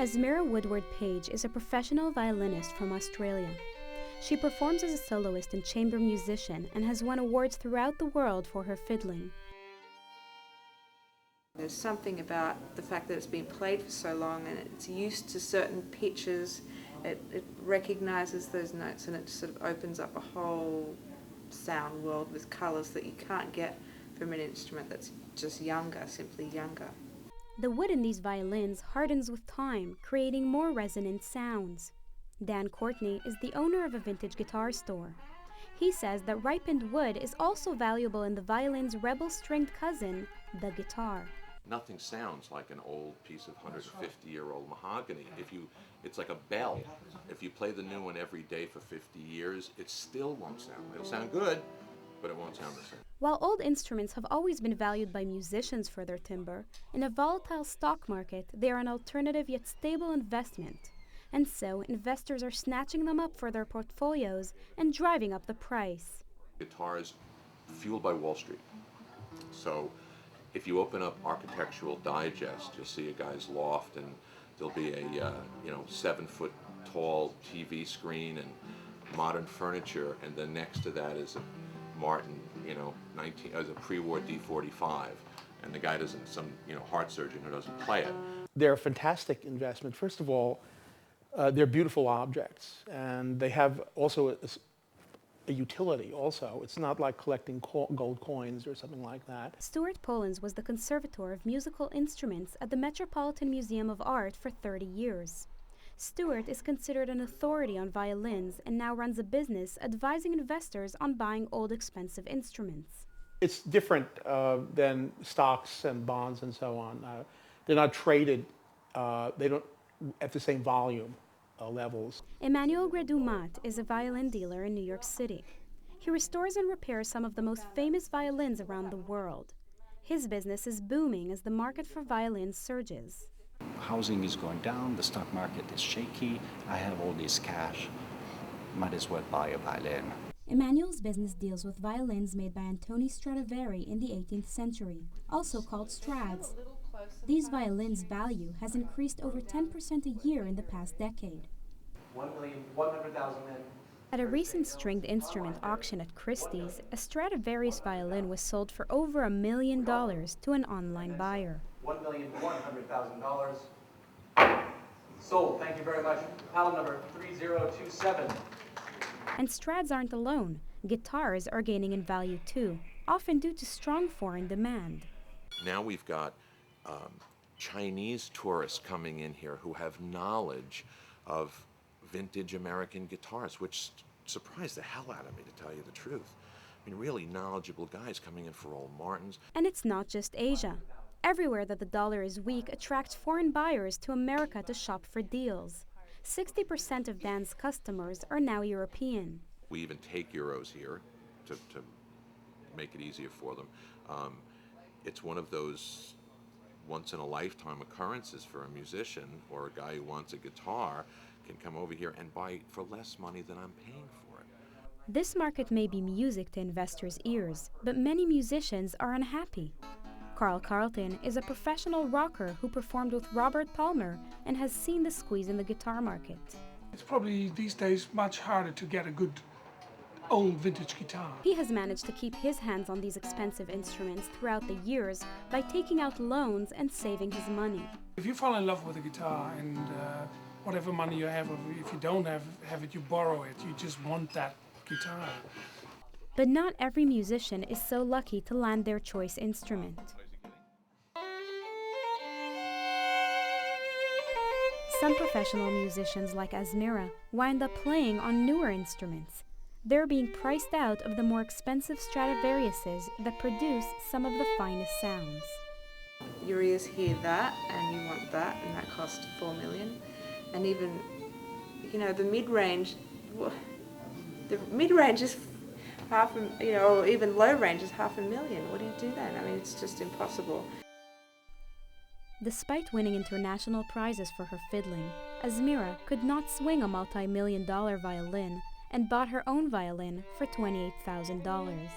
Asmira Woodward-Page is a professional violinist from Australia. She performs as a soloist and chamber musician and has won awards throughout the world for her fiddling. There's something about the fact that it's been played for so long and it's used to certain pitches. It recognises those notes and it sort of opens up a whole sound world with colours that you can't get from an instrument that's just younger, simply younger. The wood in these violins hardens with time, creating more resonant sounds. Dan Courtney is the owner of a vintage guitar store. He says that ripened wood is also valuable in the violin's rebel-stringed cousin, the guitar. Nothing sounds like an old piece of 150-year-old mahogany. It's like a bell. If you play the new one every day for 50 years, it still won't sound. It'll sound good, but it won't sound the same. While old instruments have always been valued by musicians for their timbre, in a volatile stock market, they are an alternative yet stable investment. And so, investors are snatching them up for their portfolios and driving up the price. Guitars fueled by Wall Street. So, if you open up Architectural Digest, you'll see a guy's loft, and there'll be a 7-foot tall TV screen and modern furniture, and then next to that is a Martin, as a pre-war D45, and the guy doesn't, some heart surgeon who doesn't play it. They're a fantastic investment. First of all, they're beautiful objects, and they have also a utility also. It's not like collecting gold coins or something like that. Stuart Pollins was the conservator of musical instruments at the Metropolitan Museum of Art for 30 years. Stuart is considered an authority on violins and now runs a business advising investors on buying old expensive instruments. It's different than stocks and bonds and so on. They're not traded, they don't at the same volume levels. Emmanuel Gredoumat is a violin dealer in New York City. He restores and repairs some of the most famous violins around the world. His business is booming as the market for violins surges. Housing is going down, the stock market is shaky, I have all this cash, might as well buy a violin. Emmanuel's business deals with violins made by Antoni Stradivari in the 18th century, also called Strads. These violins' value has increased over 10% a year in the past decade. 1,100,000 men. At a recent stringed instrument auction at Christie's, a Stradivarius violin was sold for over $1 million to an online buyer. $1,100,000 sold. Thank you very much. Pallet number 3027. And Strads aren't alone. Guitars are gaining in value too, often due to strong foreign demand. Now we've got Chinese tourists coming in here who have knowledge of vintage American guitars, which surprised the hell out of me, to tell you the truth. I mean, really knowledgeable guys coming in for old Martins. And it's not just Asia. Everywhere that the dollar is weak attracts foreign buyers to America to shop for deals. 60% of Dan's customers are now European. We even take euros here to make it easier for them. It's one of those once-in-a-lifetime occurrences for a musician or a guy who wants a guitar can come over here and buy it for less money than I'm paying for it. This market may be music to investors' ears, but many musicians are unhappy. Carl Carlton is a professional rocker who performed with Robert Palmer and has seen the squeeze in the guitar market. It's probably these days much harder to get a good old vintage guitar. He has managed to keep his hands on these expensive instruments throughout the years by taking out loans and saving his money. If you fall in love with a guitar and whatever money you have, or if you don't have it, you borrow it. You just want that guitar. But not every musician is so lucky to land their choice instrument. Some professional musicians like Asmira wind up playing on newer instruments. They're being priced out of the more expensive Stradivariuses that produce some of the finest sounds. Your ears hear that and you want that, and that costs $4 million. And even, the mid-range, is or even low range is $500,000. What do you do then? I mean, it's just impossible. Despite winning international prizes for her fiddling, Asmira could not swing a multi-million-dollar violin and bought her own violin for $28,000.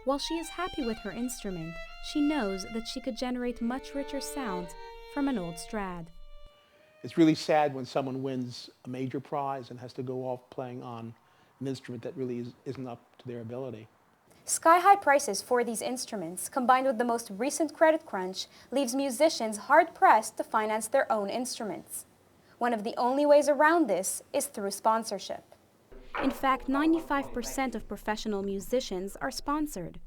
While she is happy with her instrument, she knows that she could generate much richer sounds from an old Strad. It's really sad when someone wins a major prize and has to go off playing on an instrument that really isn't up to their ability. Sky-high prices for these instruments, combined with the most recent credit crunch, leaves musicians hard-pressed to finance their own instruments. One of the only ways around this is through sponsorship. In fact, 95% of professional musicians are sponsored.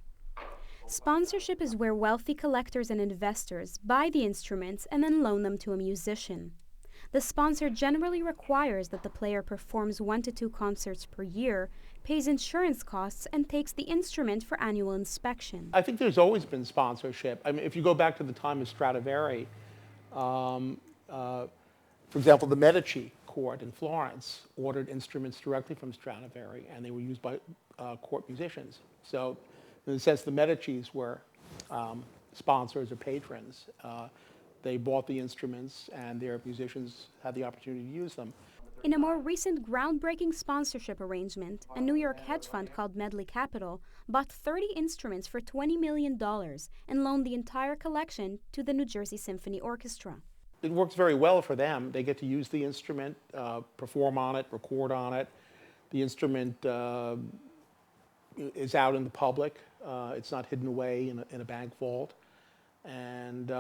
Sponsorship is where wealthy collectors and investors buy the instruments and then loan them to a musician. The sponsor generally requires that the player performs 1 to 2 concerts per year, pays insurance costs, and takes the instrument for annual inspection. I think there's always been sponsorship. I mean, if you go back to the time of Stradivari, for example, the Medici court in Florence ordered instruments directly from Stradivari, and they were used by court musicians. So, in a sense, the Medicis were sponsors or patrons. They bought the instruments, and their musicians had the opportunity to use them. In a more recent groundbreaking sponsorship arrangement, a New York hedge fund called Medley Capital bought 30 instruments for $20 million and loaned the entire collection to the New Jersey Symphony Orchestra. It works very well for them. They get to use the instrument, perform on it, record on it. The instrument is out in the public. It's not hidden away in a bank vault. And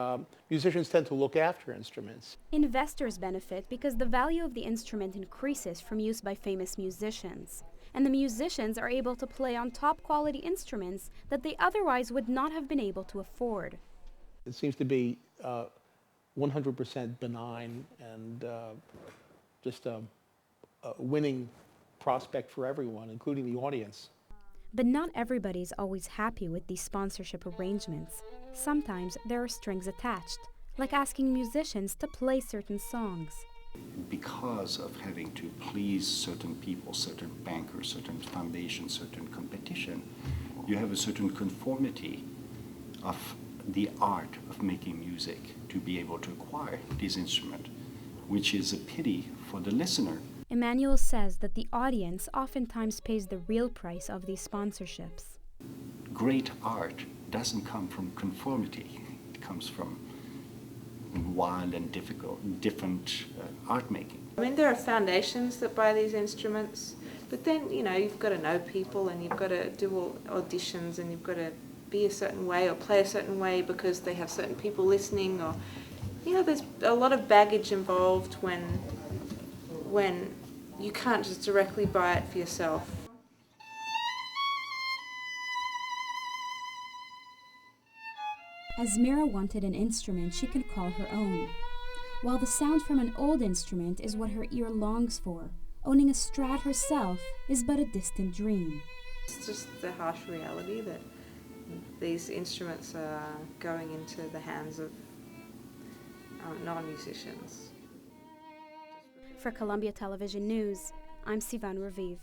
musicians tend to look after instruments. Investors benefit because the value of the instrument increases from use by famous musicians. And the musicians are able to play on top quality instruments that they otherwise would not have been able to afford. It seems to be 100% benign and just a winning prospect for everyone, including the audience. But not everybody's always happy with these sponsorship arrangements. Sometimes there are strings attached, like asking musicians to play certain songs. Because of having to please certain people, certain bankers, certain foundations, certain competition, you have a certain conformity of the art of making music to be able to acquire this instrument, which is a pity for the listener. Emmanuel says that the audience oftentimes pays the real price of these sponsorships. Great art doesn't come from conformity. It comes from wild and different art making. I mean, there are foundations that buy these instruments, but then, you know, you've got to know people and you've got to do auditions and you've got to be a certain way or play a certain way because they have certain people listening, or, you know, there's a lot of baggage involved when you can't just directly buy it for yourself. Asmira wanted an instrument she could call her own. While the sound from an old instrument is what her ear longs for, owning a Strat herself is but a distant dream. It's just the harsh reality that these instruments are going into the hands of non-musicians. For Columbia Television News, I'm Sivan Raviv.